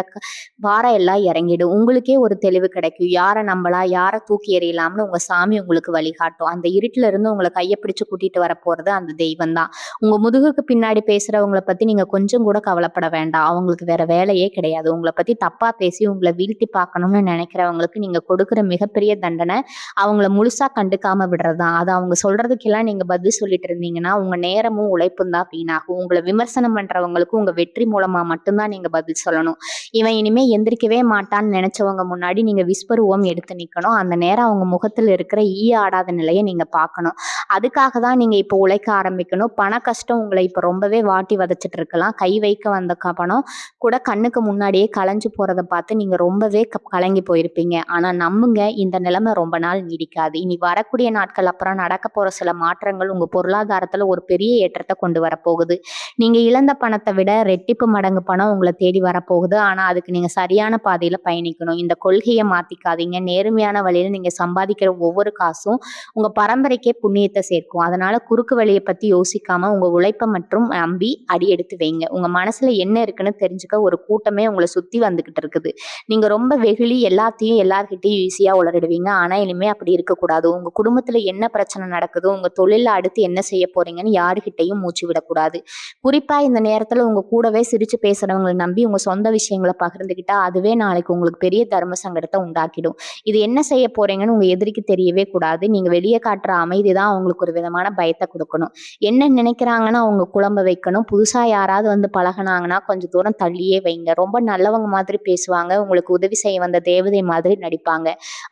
பாரம் எல்லாம் இறங்கிடும். உங்களுக்கே ஒரு தெளிவு கிடைக்கும். யார நம்பலாம், யார தூக்கி எறியலாம்னு உங்க சாமி உங்களுக்கு வழிகாட்டும். அந்த இருட்டுல இருந்து உங்கள கைய பிடிச்சு கூட்டிட்டு வரப்போறது அந்த தெய்வம் தான். உங்க முதுகுக்கு பின்னாடி பேசுறவங்கள பத்தி நீங்க கொஞ்சம் கூட கவலைப்பட வேண்டாம். அவங்களுக்கு வேற வேலையே கிடையாது. உங்கள பத்தி தப்பா பேசி உங்கள வீழ்த்தி பார்க்கணும்னு நினைக்கிறவங்களுக்கு நீங்க கொடுக்கிற மிகப்பெரிய தண்டனை அவங்கள முழுசா கண்டுக்காம விடுறது தான். அது அவங்க சொல்றதுக்கெல்லாம் நீங்க பதில் சொல்லிட்டு இருந்தீங்கன்னா, உங்க நேரமும் உழைப்பும் தான் வீணாகும். உங்கள விமர்சனம் பண்றவங்களுக்கு உங்க வெற்றி மூலமா மட்டும் தான் நீங்க பதில் சொல்லணும். இவன் இனிமே எந்திரிக்கவே மாட்டான்னு நினைச்சவங்க முன்னாடி நீங்க விஸ்வரூபம் எடுத்து நிக்கணும். அந்த நேரம் அவங்க முகத்துல இருக்கிற ஆடாத நிலைய நீங்க பார்க்கணும். அதுக்காக தான் நீங்க இப்போ உழைக்க ஆரம்பிக்கணும். பண கஷ்டம் உங்களை இப்ப ரொம்பவே வாட்டி வதச்சிட்டு இருக்கலாம். கை வைக்க வந்த பணம் கூட கண்ணுக்கு முன்னாடியே கலைஞ்சு போறத பார்த்து நீங்க ரொம்பவே கலங்கி போயிருப்பீங்க. ஆனா நம்புங்க, இந்த நிலைமை ரொம்ப நாள் நீடிக்காது. இனி வரக்கூடிய நாட்கள் அப்புறம் நடக்க போற சில மாற்றங்கள் உங்க பொருளாதாரத்துல ஒரு பெரிய ஏற்றத்தை கொண்டு வரப்போகுது. நீங்க இழந்த பணத்தை விட ரெட்டிப்பு மடங்கு பணம் உங்களை தேடி வரப்போகுது. ஆனா அதுக்கு நீங்க சரியான பாதையில பயணிக்கணும். இந்த கொள்கையை மாத்திக்காதீங்க. நேர்மையான வழியில நீங்க சம்பாதிக்கிற ஒவ்வொரு காசும் உங்க பரம்பரைக்கே புண்ணியத்தை சேர்க்கும். அதனால குறுக்கு வழியை பத்தி யோசிக்காம உங்க உழைப்பை மற்றும் நம்பி அடி எடுத்து வைங்க. உங்க மனசுல என்ன இருக்குன்னு தெரிஞ்சுக்க ஒரு கூட்டமே உங்களை சுத்தி வந்துகிட்டு இருக்குது. நீங்க ரொம்ப வெகுளி, எல்லாத்தையும் எல்லார்கிட்டையும் ஈஸியா உளறிடுவீங்க. ஆனா இனிமே அப்படி இருக்கக்கூடாது. உங்க குடும்பத்துல என்ன பிரச்சனை நடக்குது, உங்க தொழில அடுத்து என்ன செய்ய போறீங்கன்னு யாருகிட்டையும் மூச்சு விடக்கூடாது. குறிப்பா இந்த நேரத்துல உங்க கூடவே சிரிச்சு பேசுறவங்களை நம்பி உங்க சொந்த விஷயங்களை பகிர்ந்துக்கிட்டா அதுவே நாளைக்கு உங்களுக்கு பெரிய தர்ம சங்கடத்தை உண்டாக்கிடும். இது என்ன செய்ய போறீங்கன்னு உங்க எதிரிக்கு தெரியவே கூடாது. நீங்க வெளியே காட்டுற அமைதி தான் அவங்களுக்கு ஒரு விதமான பயத்தை கொடுக்கணும். என்ன நினைக்கிறாங்கன்னா அவங்க குழம்ப வைக்கணும். புதுசா யாராவது வந்து பழகினாங்கன்னா கொஞ்சம் தூரம் தள்ளியே வைங்க. ரொம்ப நல்லவங்க மாதிரி பேசுவாங்க. உங்களுக்கு உதவி செய்ய வந்த தேவதை மாதிரி நடிப்பாங்க.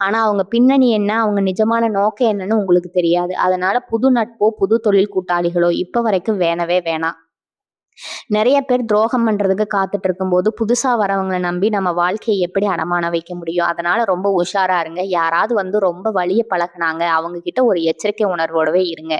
ஆனா அவங்க பின்னணி என்ன, அவங்க நிஜமான நோக்கம் என்னன்னு உங்களுக்கு தெரியாது. அதனால புது நட்போ புது தொழில் கூட்டாளிகளோ இப்ப வரைக்கும் வேணவே வேணாம். நிறைய பேர் துரோகம் பண்றதுக்கு காத்துட்டு இருக்கும்போது புதுசா வரவங்களை நம்பி நம்ம வாழ்க்கையை எப்படி அடமான வைக்க முடியும்? அதனால ரொம்ப உஷாரா இருங்க. யாராவது வந்து ரொம்ப வலிய பழகுனாங்க, அவங்க கிட்ட ஒரு எச்சரிக்கை உணர்வோடவே இருங்க.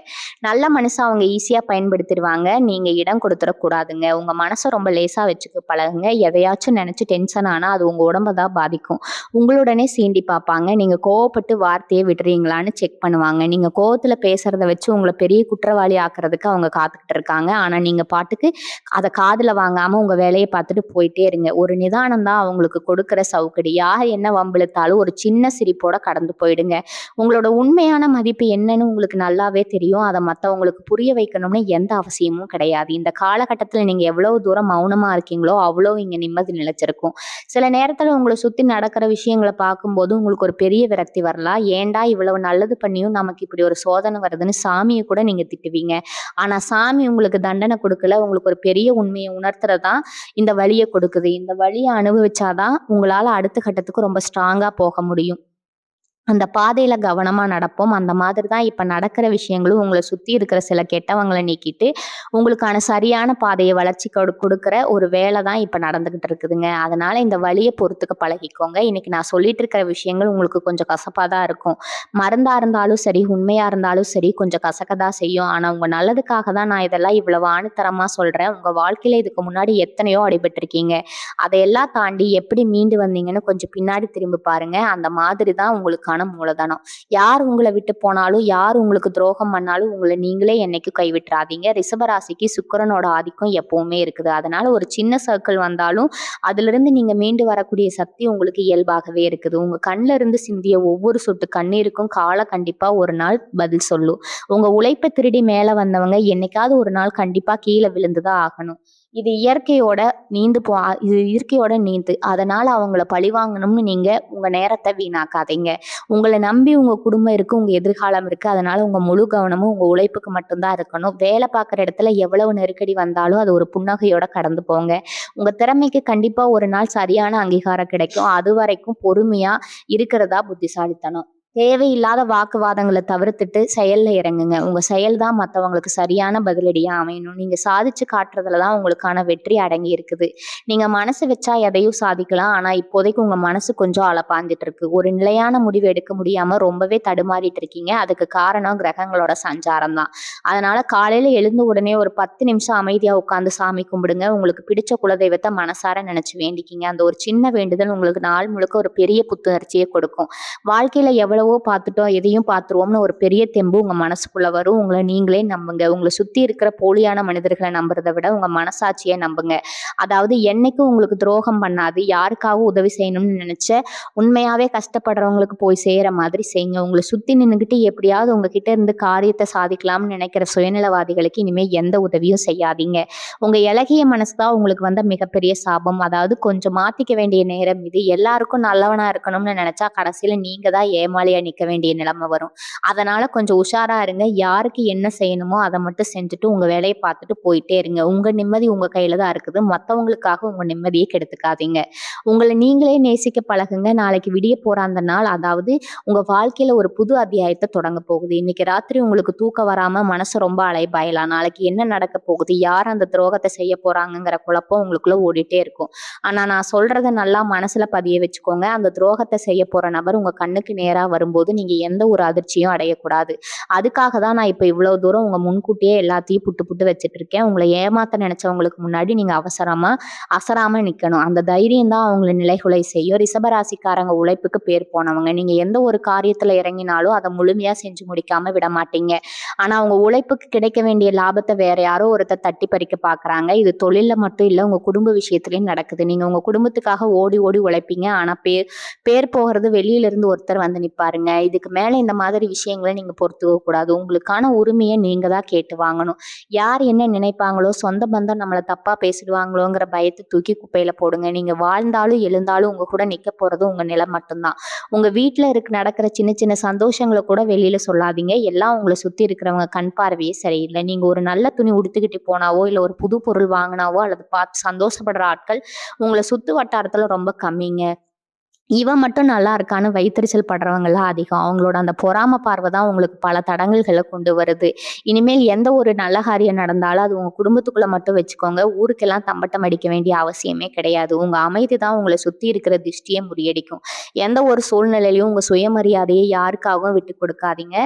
நல்ல மனசை அவங்க ஈஸியா பயன்படுத்திடுவாங்க. நீங்க இடம் கொடுத்துடக்கூடாதுங்க. உங்க மனசை ரொம்ப லேசா வச்சுக்க பழகுங்க. எதையாச்சும் நினைச்சு டென்ஷன் ஆனா அது உங்க உடம்ப தான் பாதிக்கும். உங்களுடனே சீண்டி பார்ப்பாங்க. நீங்க கோவப்பட்டு வார்த்தையை விடுறீங்களான்னு செக் பண்ணுவாங்க. நீங்க கோவத்துல பேசுறத வச்சு உங்களை பெரிய குற்றவாளி ஆக்குறதுக்கு அவங்க காத்துக்கிட்டு இருக்காங்க. ஆனா நீங்க பாட்டுக்கு அத காதுல வாங்காம உங்க வேலைய பார்த்துட்டு போயிட்டே இருங்க. ஒரு நிதானம் தான் அவங்களுக்கு கொடுக்கிற சவுக்கடி. யார் என்ன வம்பிழுத்தாலும் ஒரு சின்ன சிரிப்போட கடந்து போயிடுங்க. உங்களோட உண்மையான மதிப்பு என்னன்னு உங்களுக்கு நல்லாவே தெரியும். அத மத்தவங்களுக்கு புரிய வைக்கணும்னு எந்த அவசியமும் கிடையாது. இந்த காலகட்டத்துல நீங்க எவ்வளவு தூரம் மௌனமா இருக்கீங்களோ அவ்வளோ இங்க நிம்மதி நிலைச்சிருக்கும். சில நேரத்துல உங்களை சுத்தி நடக்கிற விஷயங்களை பார்க்கும்போது உங்களுக்கு ஒரு பெரிய விரக்தி வரலாம். ஏன்டா இவ்வளவு நல்லது பண்ணியும் நமக்கு இப்படி ஒரு சோதனை வருதுன்னு சாமியை கூட நீங்க திட்டுவீங்க. ஆனா சாமி உங்களுக்கு தண்டனை கொடுக்கல. உங்களுக்கு ஒரு பெரிய உண்மையை உணர்த்துறதான் இந்த வழியை கொடுக்குது. இந்த வழியை அனுபவிச்சாதான் உங்களால அடுத்த கட்டத்துக்கு ரொம்ப ஸ்ட்ராங்கா போக முடியும். அந்த பாதையில கவனமா நடப்போம். அந்த மாதிரி தான் இப்ப நடக்கிற விஷயங்களும் உங்களை சுத்தி இருக்கிற சில கெட்டவங்களை நீக்கிட்டு உங்களுக்கான சரியான பாதையை வளர்ச்சி கொடுக்கிற ஒரு வேலை தான் இப்ப நடந்துகிட்டு இருக்குதுங்க. அதனால இந்த வழியை பொறுத்துக்க பழகிக்கோங்க. இன்னைக்கு நான் சொல்லிட்டு இருக்கிற விஷயங்கள் உங்களுக்கு கொஞ்சம் கசப்பா தான் இருக்கும். மருந்தா இருந்தாலும் சரி, உண்மையா இருந்தாலும் சரி, கொஞ்சம் கசக்கதான் செய்யும். ஆனா உங்க நல்லதுக்காக தான் நான் இதெல்லாம் இவ்வளவு ஆணித்தரமா சொல்றேன். உங்க வாழ்க்கையில இதுக்கு முன்னாடி எத்தனையோ அடிபட்டிருக்கீங்க. அதையெல்லாம் தாண்டி எப்படி மீண்டு வந்தீங்கன்னு கொஞ்சம் பின்னாடி திரும்பி பாருங்க. அந்த மாதிரி தான் உங்களுக்கான மூலதனம். யார் உங்களை விட்டு போனாலும், யார் உங்களுக்கு துரோகம் பண்ணாலும் உங்களை நீங்களே என்னைக்கும் கைவிட்டுறாதீங்க. ரிஷபராசிக்கு சுக்கிரனோட ஆதிக்கம் எப்பவுமே இருக்குது. அதனால ஒரு சின்ன சர்க்கிள் வந்தாலும் அதுல இருந்து நீங்க மீண்டு வரக்கூடிய சக்தி உங்களுக்கு இயல்பாகவே இருக்குது. உங்க கண்ல இருந்து சிந்திய ஒவ்வொரு சொட்டு கண்ணீருக்கும் காலம் கண்டிப்பா ஒரு நாள் பதில் சொல்லும். உங்க உழைப்பை திருடி மேல வந்தவங்க என்னைக்காவது ஒரு நாள் கண்டிப்பா கீழே விழுந்துதான் ஆகணும். இது இயற்கையோட இது இயற்கையோட நீந்து. அதனால அவங்கள பழிவாங்கணும்னு நீங்க உங்க நேரத்த வீணாக்காதீங்க. உங்கள நம்பி உங்க குடும்பம் இருக்கு, உங்க எதிர்காலம் இருக்கு. அதனால உங்க முழு கவனமும் உங்க உழைப்புக்கு மட்டும் தான் இருக்கணும். வேலை பார்க்குற இடத்துல எவ்வளவு நெருக்கடி வந்தாலும் அது ஒரு புன்னகையோட கடந்து போங்க. உங்க திறமைக்கு கண்டிப்பா ஒரு நாள் சரியான அங்கீகாரம் கிடைக்கும். அதுவரைக்கும் பொறுமையா இருக்கிறதா புத்திசாலித்தனம். தேவையில்லாத வாக்குவாதங்கள தவிர்த்துட்டு செயல்ல இறங்குங்க. உங்க செயல் தான் மத்தவங்களுக்கு சரியான பதிலடியா அமையணும். நீங்க சாதிச்சு காட்டுறதுல தான் உங்களுக்கான வெற்றி அடங்கி இருக்குது. நீங்க மனசு வச்சா எதையும் சாதிக்கலாம். ஆனா இப்போதைக்கு உங்க மனசு கொஞ்சம் அலப்பாஞ்சிட்டு இருக்கு. ஒரு நிலையான முடிவு எடுக்க முடியாம ரொம்பவே தடுமாறிட்டு இருக்கீங்க. அதுக்கு காரணம் கிரகங்களோட சஞ்சாரம் தான். அதனால காலையில எழுந்த உடனே ஒரு 10 நிமிஷம் அமைதியா உட்கார்ந்து சாமி கும்பிடுங்க. உங்களுக்கு பிடிச்ச குலதெய்வத்த மனசார நினைச்சு வேண்டிக்கிங்க. அந்த ஒரு சின்ன வேண்டுதல் உங்களுக்கு நாள் முழுக்க ஒரு பெரிய புத்துணர்ச்சியை கொடுக்கும். வாழ்க்கையில எவ்வளவோ பார்த்துட்டோம், எதையும் பார்த்துருவோம்னு ஒரு பெரிய தெம்பு உங்க மனசுக்குள்ள வரும். உங்கள நீங்களே நம்புங்க. உங்கள சுத்தி இருக்கிற போலியான மனிதர்களை நம்புறத விட உங்க மனசாட்சியை நம்புங்க. அதாவது என்னைக்கும் உங்களுக்கு துரோகம் பண்ணாது. யாருக்காகவும் உதவி செய்யணும்னு நினைச்ச உண்மையாவே கஷ்டப்படுறவங்களுக்கு போய் சேர மாதிரி செய்யுங்க. உங்களை சுத்தி நின்னுகிட்டு எப்படியாவது உங்ககிட்ட இருந்து காரியத்தை சாதிக்கலாம்னு நினைக்கிற சுயநலவாதிகளுக்கு இனிமே எந்த உதவியும் செய்யாதீங்க. உங்க இளகிய மனசு தான் உங்களுக்கு வந்த மிகப்பெரிய சாபம். அதாவது கொஞ்சம் மாத்திக்க வேண்டிய நேரம் இது. எல்லாருக்கும் நல்லவனா இருக்கணும்னு நினைச்சா கடைசியில நீங்க தான் ஏமாளியா நிக்க வேண்டிய நிலைமை வரும். அதனால கொஞ்சம் உஷாரா இருங்க. யாருக்கு என்ன செய்யணுமோ அதை மட்டும் செஞ்சுட்டு உங்க வேலையை பார்த்துட்டு போயிட்டே இருங்க. உங்க நிம்மதி உங்க கையில தான் இருக்குது. மத்தவங்களுக்காக உங்க நிம்மதியை கெடுத்துக்காதீங்க. உங்களை நீங்களே நேசிக்க பழகுங்க. நாளைக்கு விடிய போற அந்த நாள், அதாவது உங்க வாழ்க்கையில ஒரு புது அத்தியாயத்தை தொடங்க போகுது. இன்னைக்கு ராத்திரி உங்களுக்கு தூக்கம் வராம மனசு ரொம்ப அலைபாயலாம். நாளைக்கு என்ன நடக்க போகுது, யார் அந்த துரோகத்தை செய்ய போறாங்கங்கிற குழப்பம் உங்களுக்குள்ள ஓடிட்டே இருக்கும். ஆனா நான் சொல்றத நல்லா மனசுல பதிய வச்சுக்கோங்க. அந்த துரோகத்தை செய்ய போற நபர் உங்க கண்ணுக்கு நேரா வரும்போது நீங்க எந்த ஒரு அதிர்ச்சியும் அடையக்கூடாது. அதுக்காக தான் நான் இப்ப இவ்வளவு தூரம் உங்க முன்கூட்டியே எல்லாத்தையும் புட்டு புட்டு வச்சுட்டு இருக்கேன். உங்களை ஏமாத்த நினைச்சவங்களுக்கு முன்னாடி நீங்க அசராம நிக்கணும். அந்த தைரியம் தான் அவங்களை நிலைகுலை செய்யும். ரிஷபராசிக்காரங்க உழைப்புக்கு பேர் போனவங்க. நீங்க எந்த ஒரு காரியத்துல இறங்கினாலும் அதை முழுமையா செஞ்சு முடிக்காம விட மாட்டீங்க. ஆனா உங்க உழைப்புக்கு கிடைக்க வேண்டிய லாபத்தை வேற யாரோ ஒருத்தர் தட்டி பறிக்க பாக்குறாங்க. இது தொழில்ல மட்டும் இல்ல, உங்க குடும்ப விஷயத்திலயும் நடக்குது. நீங்க உங்க குடும்பத்துக்காக ஓடி ஓடி உழைப்பீங்க. ஆனா பேர் போகிறது வெளியில இருந்து ஒருத்தர் வந்து நிப்பாருங்க. இதுக்கு மேல இந்த மாதிரி விஷயங்களை நீங்க பொறுத்துக்க கூடாது. உங்களுக்கான உரிமையை நீங்க தான் கேட்டு வாங்கணும். யார் என்ன நினைப்பாங்களோ, சொந்த பந்தம் நம்மளை தப்பா பேசிடுவாங்களோங்கிற பயத்தை தூக்கி குப்பையில போடுங்க. நீங்க வாழ்ந்தாலும் எழுந்தாலும் உங்க கூட நிக்க போறது உங்க நிலம் மட்டும்தான். உங்க வீட்டுல நடக்கிற சின்ன சின்ன சந்தோஷங்களை கூட வெளியில சொல்லாதீங்க. எல்லாம் உங்களை சுத்தி இருக்கிறவங்க கண் பார்வையே சரியில்லை. நீங்க ஒரு நல்ல துணி உடுத்துக்கிட்டு போனாவோ, இல்ல ஒரு புது பொருள் வாங்கினாவோ அல்லது பார்த்து சந்தோஷப்படுற ஆட்கள் உங்களை சுத்து வட்டாரத்துல ரொம்ப கம்மிங்க. இவன் மட்டும் நல்லா இருக்கான்னு வயித்தெரிச்சல் படுறவங்கலாம் அதிகம். அவங்களோட அந்த பொறாம பார்வை தான் உங்களுக்கு பல தடங்கல்களை கொண்டு வருது. இனிமேல் எந்த ஒரு நல்ல காரியம் நடந்தாலும் அது உங்க குடும்பத்துக்குள்ள மட்டும் வச்சுக்கோங்க. ஊருக்கெல்லாம் தம்பட்டம் அடிக்க வேண்டிய அவசியமே கிடையாது. உங்க அமைதி தான் உங்களை சுத்தி இருக்கிற திருஷ்டியை முறியடிக்கும். எந்த ஒரு சூழ்நிலையிலும் உங்க சுயமரியாதையை யாருக்காகவும் விட்டு கொடுக்காதீங்க.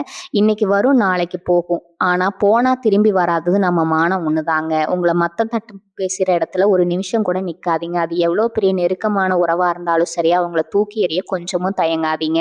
இன்னைக்கு வரும், நாளைக்கு போகும். ஆனா போனா திரும்பி வராதது நம்ம மானம் ஒண்ணுதாங்க. உங்களை மத்தம் தட்டு பேசுற இடத்துல ஒரு நிமிஷம் கூட நிக்காதீங்க. அது எவ்வளவு பெரிய நெருக்கமான உறவா இருந்தாலும் சரியா அவங்கள தூக்கி எறிய கொஞ்சமும் தயங்காதீங்க.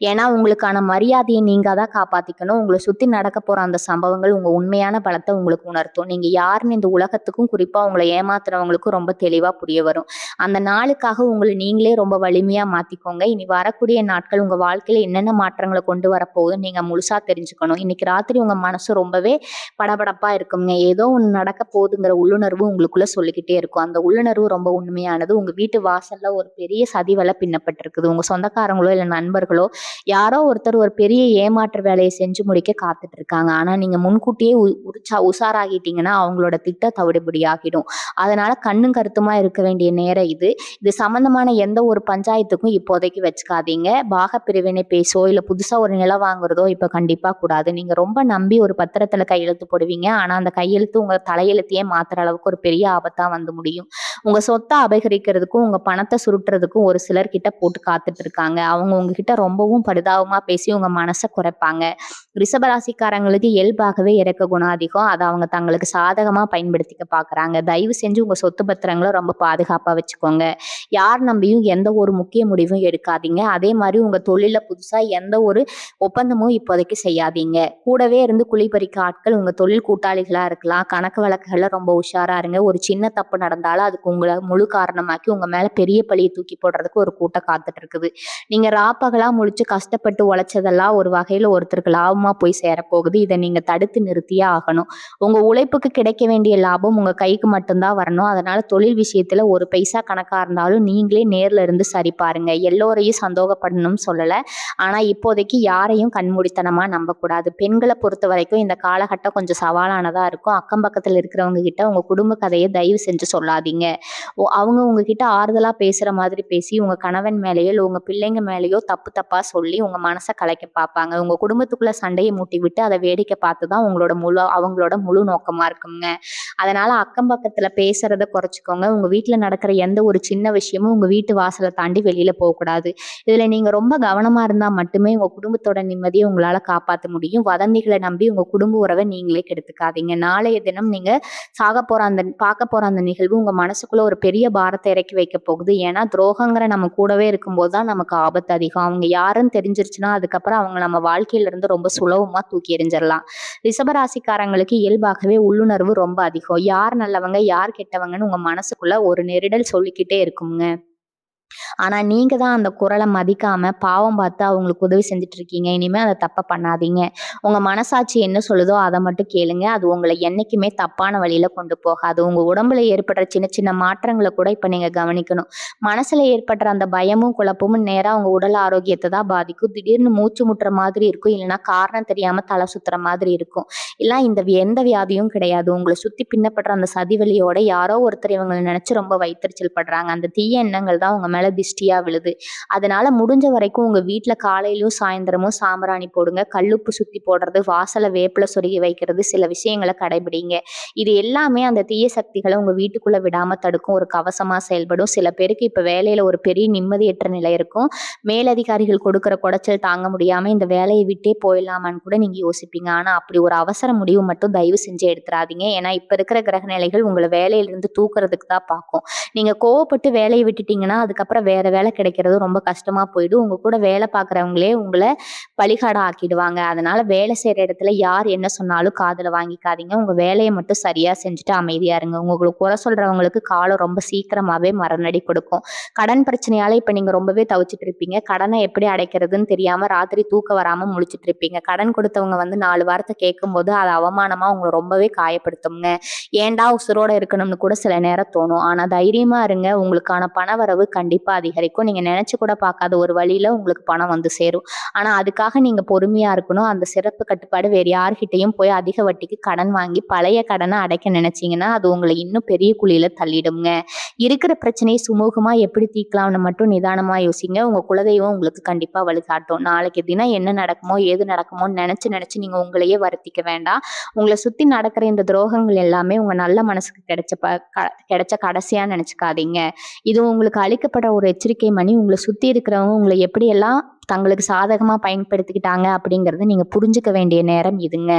ஏன்னா உங்களுக்கான மரியாதையை நீங்க தான் காப்பாத்திக்கணும். உங்களை சுத்தி நடக்க போற அந்த சம்பவங்கள் உங்க உண்மையான பலத்தை உங்களுக்கு உணர்த்தும். நீங்க யாருன்னு இந்த உலகத்துக்கும், குறிப்பா உங்களை ஏமாத்துறவங்களுக்கும் ரொம்ப தெளிவா புரிய வரும். அந்த நாளுக்காக உங்களை நீங்களே ரொம்ப வலிமையா மாத்திக்கோங்க. இனி வரக்கூடிய நாட்கள் உங்க வாழ்க்கையில என்னென்ன மாற்றங்களை கொண்டு வரப்போகுது நீங்க முழுசா தெரிஞ்சுக்கணும். இன்னைக்கு ராத்திரி உங்க மனசு ரொம்பவே படபடப்பா இருக்குங்க. ஏதோ ஒண்ணு நடக்க போகுதுங்கிற உள்ளுணர்வு உங்களுக்குள்ள சொல்லிக்கிட்டே இருக்கும். அந்த உள்ளுணர்வு ரொம்ப உண்மையானது. உங்க வீட்டு வாசல்ல ஒரு பெரிய சதிவலை பின்னப்பட்டிருக்குது. உங்க சொந்தக்காரங்களோ இல்ல நண்பர்களோ யாரோ ஒருத்தர் ஒரு பெரிய ஏமாற்று வேலையை செஞ்சு முடிக்க காத்துட்டு இருக்காங்க. ஆனா நீங்க முன்கூட்டியே உஷாராகிட்டீங்கன்னா அவங்களோட திட்டம் தவிடுபடி ஆகிடும். அதனால கண்ணும் கருத்துமா இருக்க வேண்டிய நேரம் இது. இது சம்பந்தமான எந்த ஒரு பஞ்சாயத்துக்கும் இப்போதைக்கு வச்சுக்காதீங்க. பாக பிரிவினை பேசோ இல்ல புதுசா ஒரு நிலம் வாங்குறதோ இப்ப கண்டிப்பா கூடாது. நீங்க ரொம்ப நம்பி ஒரு பத்திரத்துல கையெழுத்து போடுவீங்க. ஆனா அந்த கையெழுத்து உங்க தலையெழுத்தையே மாத்துற அளவுக்கு ஒரு பெரிய ஆபத்தா வந்து முடியும். உங்க சொத்தை அபகரிக்கிறதுக்கும் உங்க பணத்தை சுருட்டுறதுக்கும் ஒரு சிலர் கிட்ட போட்டு காத்துட்டு இருக்காங்க. அவங்க உங்ககிட்ட ரொம்பவும் பரிதாபமா பேசி உங்க மனசை குறைப்பாங்க. ரிஷபராசிக்காரங்களுக்கு இயல்பாகவே இறக்க குணம் அதிகம். அதை அவங்க தங்களுக்கு சாதகமா பயன்படுத்திக்க பாக்குறாங்க. தயவு செஞ்சு உங்க சொத்து பத்திரங்களை ரொம்ப பாதுகாப்பா வச்சுக்கோங்க. யார் நம்பியும் எந்த ஒரு முக்கிய முடிவும் எடுக்காதீங்க. அதே மாதிரி உங்க தொழில புதுசா எந்த ஒரு ஒப்பந்தமும் இப்போதைக்கு செய்யாதீங்க. கூடவே இருந்து குழி பறிக்க ஆட்கள் உங்க தொழில் கூட்டாளிகளா இருக்கலாம். கணக்கு வழக்குகள்ல ரொம்ப உஷாரா இருங்க. ஒரு ஒரு சின்ன தப்பு நடந்தாலும் அதுக்கு உங்கள முழு காரணமாக்கி உங்க மேல பெரிய பழிய தூக்கி போடுறதுக்கு ஒரு கூட்டம் காத்துட்டு இருக்குது. நீங்க ராப்பகலா முழிச்சு கஷ்டப்பட்டு உழைச்சதெல்லாம் ஒரு வகையில ஒருத்தருக்கு லாபமா போய் சேரப்போகுது. இத நீங்க தடுத்து நிறுத்தியே ஆகணும். உங்க உழைப்புக்கு கிடைக்க வேண்டிய லாபம் உங்க கைக்கு மட்டும் தான் வரணும். அதனால தொழில் விஷயத்துல ஒரு பைசா கணக்கா இருந்தாலும் நீங்களே நேர்ல இருந்து சரி பாருங்க. எல்லோரையும் சந்தோகப்படணும்னு சொல்லல. ஆனா இப்போதைக்கு யாரையும் கண்மூடித்தனமா நம்பக்கூடாது. பெண்கள பொறுத்தவரைக்கும் இந்த காலகட்டம் கொஞ்சம் சவாலானதா இருக்கும். அக்கம் பக்கத்துல இருக்கிறவங்க கிட்ட உங்க குடும்ப கதைய தயவு செஞ்சு சொல்லாதீங்க. அவங்க உங்ககிட்ட ஆறுதலா பேசுற மாதிரி பேசி உங்க கணவன் மேலயோ இல்ல உங்க பிள்ளைங்க மேலயோ தப்பு தப்பா சொல்லி உங்க மனச கலைக்க பார்ப்பாங்க. உங்க குடும்பத்துக்குள்ள சண்டைய மூட்டி விட்டு அத வேடிக்கை பார்த்து தான் அவங்களோட முழு நோக்கமா இருக்குங்க. அதனால அக்கம் பக்கத்துல பேசுறத குறைச்சுக்கோங்க. உங்க வீட்ல நடக்கிற எந்த ஒரு சின்ன விஷயமும் உங்க வீட்டு வாசல தாண்டி வெளியில போகக்கூடாது. இதுல நீங்க ரொம்ப கவனமா இருந்தா மட்டுமே உங்க குடும்பத்தோட நிம்மதிய உங்களால காப்பாத்த முடியும். வதந்திகள நம்பி உங்க குடும்ப உறவ நீங்களே கெடுத்துக்காதீங்க. நாளைய தினம் நீங்க பார்க்க போற அந்த நிகழ்வு உங்க மனசுக்குள்ள ஒரு பெரிய பாரத்த இறக்கி வைக்க போகுது. ஏன்னா துரோகங்கிற நம்ம கூடவே இருக்கும்போது தான் நமக்கு ஆபத்து அதிகம். அவங்க யாருன்னு தெரிஞ்சிருச்சுன்னா அதுக்கப்புறம் அவங்க நம்ம வாழ்க்கையில இருந்து ரொம்ப சுலபமா தூக்கி எறிஞ்சிடலாம். ரிஷபராசிக்காரங்களுக்கு இயல்பாகவே உள்ளுணர்வு ரொம்ப அதிகம். யார் நல்லவங்க யார் கெட்டவங்கன்னு உங்க மனசுக்குள்ள ஒரு நெருடல் சொல்லிக்கிட்டே இருக்குங்க. ஆனா நீங்க தான் அந்த குரல மதிக்காம பாவம் பார்த்து அவங்களுக்கு உதவி செஞ்சுட்டு இருக்கீங்க. இனிமே அந்த தப்ப பண்ணாதீங்க. உங்க மனசாட்சி என்ன சொல்லுதோ அத மட்டும் கேளுங்க. அது உங்கள என்னைக்குமே தப்பான வழியில கொண்டு போகாது. உங்க உடம்புல ஏற்படுற சின்ன சின்ன மாற்றங்கள கூட இப்ப நீங்க கவனிக்கணும். மனசுல ஏற்படுற அந்த பயமும் குழப்பமும் நேரா உங்க உடல் ஆரோக்கியத்த தான் பாதிக்கும். திடீர்னு மூச்சு முட்டுற மாதிரி இருக்கும். இல்லைன்னா காரணம் தெரியாம தலை சுத்துற மாதிரி இருக்கும். இல்ல எந்த வியாதியும் கிடையாது. உங்கள சுத்தி பின்னப்படுற அந்த சதிவலியோட யாரோ ஒருத்தர் இவங்கள நினைச்சு ரொம்ப வயித்தெரிச்சல் படுறாங்க. அந்த தீய எண்ணங்கள் தான் உங்க மேல திஷ்டியா விழுது. அதனால முடிஞ்ச வரைக்கும் உங்க வீட்ல காலையிலயும் சாயந்தரமும் சாம்பிராணி போடுங்க. கல்லுப்பு சுத்தி போடுறது, வாசல்ல வேப்பில சொருகி வைக்கிறது, சில விஷயங்கள கடைபிடிங்க. இது எல்லாமே அந்த தீய சக்திகள உங்க வீட்டுக்குள்ள விடாம தடுக்கும் ஒரு கவசமா செயல்படும். சில பேருக்கு இப்ப வேலையில ஒரு பெரிய நிம்மதியற்ற நிலை இருக்கும். மேலதிகாரிகள் கொடுக்கிற குடைச்சல் தாங்க முடியாம இந்த வேலையை விட்டே போயிடலாமான்னு கூட நீங்க யோசிப்பீங்க. ஆனா அப்படி ஒரு அவசர முடிவு மட்டும் தயவு செஞ்சு எடுத்துறாதீங்க. ஏன்னா இப்ப இருக்கிற கிரக நிலைகள் உங்களை வேலையிலிருந்து தூக்குறதுக்கு தான் பார்க்கும். நீங்க கோவப்பட்டு வேலையை விட்டுட்டீங்கன்னா அதுக்கப்புறம் வேற வேலை கிடைக்கிறது ரொம்ப கஷ்டமா போயிடும். உங்க கூட வேலை பார்க்குறவங்களே உங்களை பலிகாடா ஆக்கிடுவாங்க. அதனால வேலை செய்யற இடத்துல யார் என்ன சொன்னாலும் காதுல வாங்கிக்காதீங்க. உங்க வேலையை மட்டும் சரியா செஞ்சுட்டு அமைதியா இருங்க. உங்களுக்கு குறை சொல்றவங்களுக்கு காலம் ரொம்ப சீக்கிரமாவே மரணடி கொடுக்கும். கடன் பிரச்சனையால இப்ப நீங்க ரொம்பவே தவிச்சிட்டு இருப்பீங்க. கடனை எப்படி அடைக்கிறதுன்னு தெரியாம ராத்திரி தூக்கம் வராம முழிச்சிட்டு இருப்பீங்க. கடன் கொடுத்தவங்க வந்து 4 வார்த்தை கேட்கும்போது அது அவமானமா உங்களை ரொம்பவே காயப்படுத்துங்க. ஏன்டா உசுரோட இருக்கணும்னு கூட சில நேரம் தோணும். ஆனா தைரியமா இருங்க. உங்களுக்கான பணவரவு கண்டிப்பா அதிகரிக்கும். நீங்க நினைச்சு கூட பார்க்காத ஒரு வழியில உங்களுக்கு பணம் வந்து சேரும். ஆனா அதுக்காக நீங்க பொறுமையா இருக்கணும். அந்த சிறப்பு கட்டுப்பாடு வேற யார்கிட்டயும் போய் அதிக வட்டிக்கு கடன் வாங்கி பழைய கடனை அடைக்க நினைச்சீங்கன்னா அது உங்களை இன்னும் பெரிய குழியில தள்ளிடுங்க. இருக்கிற பிரச்சனையை சுமூகமா எப்படி தீர்க்கலாம்னு மட்டும் நிதானமா யோசிங்க. உங்க குலதெய்வம் உங்களுக்கு கண்டிப்பா வழிகாட்டும். நாளைக்கு தினம் என்ன நடக்குமோ ஏது நடக்குமோன்னு நினைச்சு நினைச்சு நீங்க உங்களையே வருத்திக்க வேண்டாம். உங்களை சுத்தி நடக்கிற இந்த துரோகங்கள் எல்லாமே உங்க நல்ல மனசுக்கு கிடைச்ச கடைசியா நினைச்சுக்காதீங்க. இது உங்களுக்கு அளிக்கப்பட்ட ஒரு எச்சரிக்கை மணி. உங்களை சுத்தி இருக்கிறவங்க உங்களை எப்படியெல்லாம் தங்களுக்கு சாதகமா பயன்படுத்திக்கிட்டாங்க அப்படிங்கறத நீங்க புரிஞ்சுக்க வேண்டிய நேரம் இதுங்க.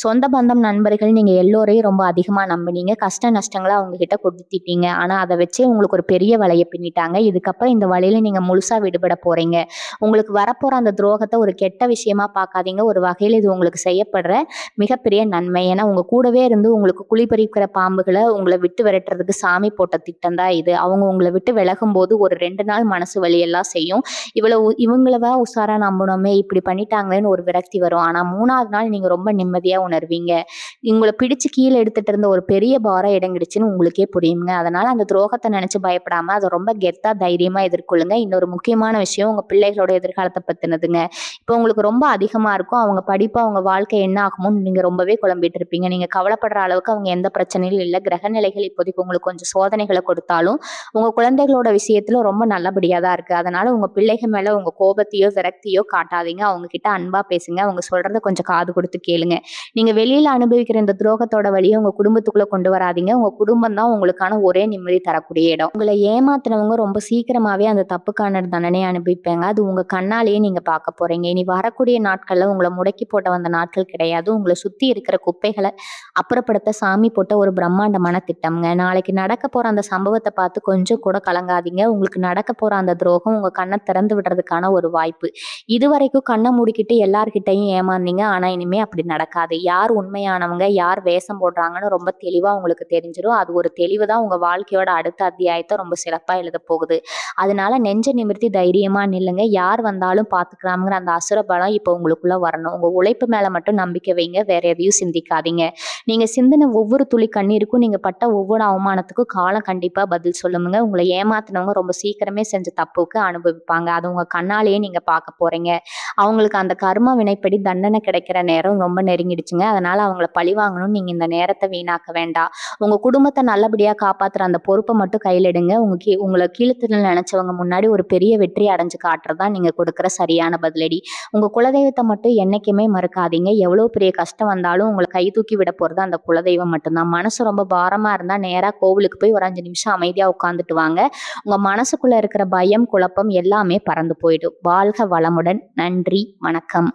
சொந்த பந்தம் நண்பர்கள் நீங்க எல்லோரையும் ரொம்ப அதிகமா நம்பினீங்க. கஷ்ட நஷ்டங்களை அவங்க கிட்ட கொடுத்துட்டீங்க. ஆனா அதை வச்சே உங்களுக்கு ஒரு பெரிய வலைய பின்னிட்டாங்க. இதுக்கப்புறம் இந்த வலையில நீங்க முழுசா விடுபட போறீங்க. உங்களுக்கு வரப்போற அந்த துரோகத்தை ஒரு கெட்ட விஷயமா பார்க்காதீங்க. ஒரு வகையில இது உங்களுக்கு செய்யப்படுற மிகப்பெரிய நன்மை. ஏன்னா உங்க கூடவே இருந்து உங்களுக்கு குழிபறிக்கிற பாம்புகளை உங்களை விட்டு விரட்டுறதுக்கு சாமி போட்ட திட்டம் தான் இது. அவங்க உங்களை விட்டு விலகும் போது ஒரு 2 நாள் மனசு வலியெல்லாம் செய்யும். இவங்களவா உஷாரா நம்பணுமே இப்படி பண்ணிட்டாங்களேன்னு ஒரு விரக்தி வரும். ஆனா 3வது நாள் நீங்க ரொம்ப நிம்மதியா உணர்வீங்க. உங்களை பிடிச்சு கீழே எடுத்துட்டு இருந்த ஒரு பெரிய பாரம் இடங்கிடுச்சுன்னு உங்களுக்கே புரியுங்க. அதனால அந்த துரோகத்தை நினைச்சு பயப்படாம அதை ரொம்ப கெத்தா தைரியமா எதிர்கொள்ளுங்க. இன்னொரு முக்கியமான விஷயம் உங்க பிள்ளைகளோட எதிர்காலத்தை பத்தினதுங்க. இப்போ உங்களுக்கு ரொம்ப அதிகமா இருக்கும். அவங்க படிப்பு அவங்க வாழ்க்கை என்ன ஆகுமோன்னு நீங்க ரொம்பவே குழம்பிட்டு இருப்பீங்க. நீங்க கவலைப்படுற அளவுக்கு அவங்க எந்த பிரச்சனையும் இல்லை. கிரக நிலைகள் இப்போதைக்கு உங்களுக்கு கொஞ்சம் சோதனைகளை கொடுத்தாலும் உங்க குழந்தைகளோட விஷயத்துல ரொம்ப நல்லபடியா தான் இருக்கு. அதனால உங்க பிள்ளைகள் மேல உங்க கோபத்தையோ விரக்தியோ காட்டாதீங்க. அவங்க கிட்ட அன்பா பேசுங்க. அவங்க சொல்றத கொஞ்சம் காது கொடுத்து கேளுங்க. நீங்க வெளியில அனுபவிக்கிற இந்த துரோகத்தோட வழியை உங்க குடும்பத்துக்குள்ள கொண்டு வராதீங்க. உங்க குடும்பம் தான் உங்களுக்கான ஒரே நிம்மதி தரக்கூடிய இடம். உங்களை ஏமாத்தினவங்க ரொம்ப சீக்கிரமாவே அந்த தப்புக்கான தண்டனையை அனுபவிப்பாங்க. அது உங்க கண்ணாலேயே நீங்க பார்க்க போறீங்க. இனி வரக்கூடிய நாட்கள்ல உங்களை முடக்கி போட்ட வந்த நாட்கள் கிடையாது. உங்களை சுத்தி இருக்கிற குப்பைகளை அப்புறப்படுத்த சாமி போட்ட ஒரு பிரம்மாண்டமான திட்டம்ங்க. நாளைக்கு நடக்க போற அந்த சம்பவத்தை பார்த்து கொஞ்சம் கூட கலங்காதீங்க. உங்களுக்கு உங்களுக்கு நடக்க போற அந்த துரோகம் உங்க கண்ண திறந்து விடுறதுக்கான ஒரு வாய்ப்பு. இதுவரைக்கும் கண்ண மூடிக்கிட்டு எல்லார்கிட்டயும் ஏமாந்தீங்க. ஆனா இனிமே அப்படி நடக்காது. யார் உண்மையானவங்க, யார் வேஷம் போடுறாங்கன்னு ரொம்ப தெளிவா உங்களுக்கு தெரிஞ்சிரும். அது ஒரு தெளிவு தான் உங்க வாழ்க்கையோட அடுத்த அத்தியாயத்த ரொம்ப சிறப்பா எழுதப் போகுது. அதனால நெஞ்ச நிமிர்த்தி தைரியமா நில்லுங்க. யார் வந்தாலும் பார்த்துக்கலாம்ங்கிற அந்த அசுர பலம் இப்போ உங்களுக்குள்ள வரணும். உங்க உழைப்பு மேல மட்டும் நம்பிக்கை வைங்க. வேற எதையும் சிந்திக்காதீங்க. நீங்க சிந்தின ஒவ்வொரு துளி கண்ணீருக்கும், நீங்க பட்ட ஒவ்வொரு அவமானத்துக்கும் காலம் கண்டிப்பா பதில் சொல்லுமுங்க. உங்கள ஏமாத்துனவங்க ரொம்ப சீக்கிரமே செஞ்ச தப்புக்கு அனுபவிப்பாங்க. அது உங்க கண்ணாலேயே நீங்க பார்க்க போறீங்க. அவங்களுக்கு அந்த கர்ம வினைப்படி தண்டனை கிடைக்கிற நேரம் ரொம்ப நெருங்கிடுச்சுங்க. அதனால அவங்கள பழிவாங்கணும்னு நீங்க இந்த நேரத்த வீணாக்க வேண்டாம். உங்க குடும்பத்த நல்லபடியா காப்பாத்துற அந்த பொறுப்ப மட்டும் கையில எடுங்க. உங்கள கீழ்த்தரணும்னு நெனச்சவங்க முன்னாடி ஒரு பெரிய வெற்றி அடைஞ்சு காட்டுறது தான் நீங்க கொடுக்குற சரியான பதிலடி. உங்க குலதெய்வத்த மட்டும் என்னைக்குமே மறக்காதீங்க. எவ்வளோ பெரிய கஷ்டம் வந்தாலும் உங்கள கை தூக்கி விட போறது அந்த குலதெய்வம் மட்டும்தான். மனசு ரொம்ப பாரமா இருந்தா நேரா கோவிலுக்கு போய் ஒரு 5 நிமிஷம் அமைதியா உட்கார்ந்துட்டு வாங்க. உங்க மனசுக்குள்ள இருக்கிற பயம், குழப்பம் எல்லாமே பறந்து போயிடும். வாழ்க வளமுடன். நன்றி. வணக்கம்.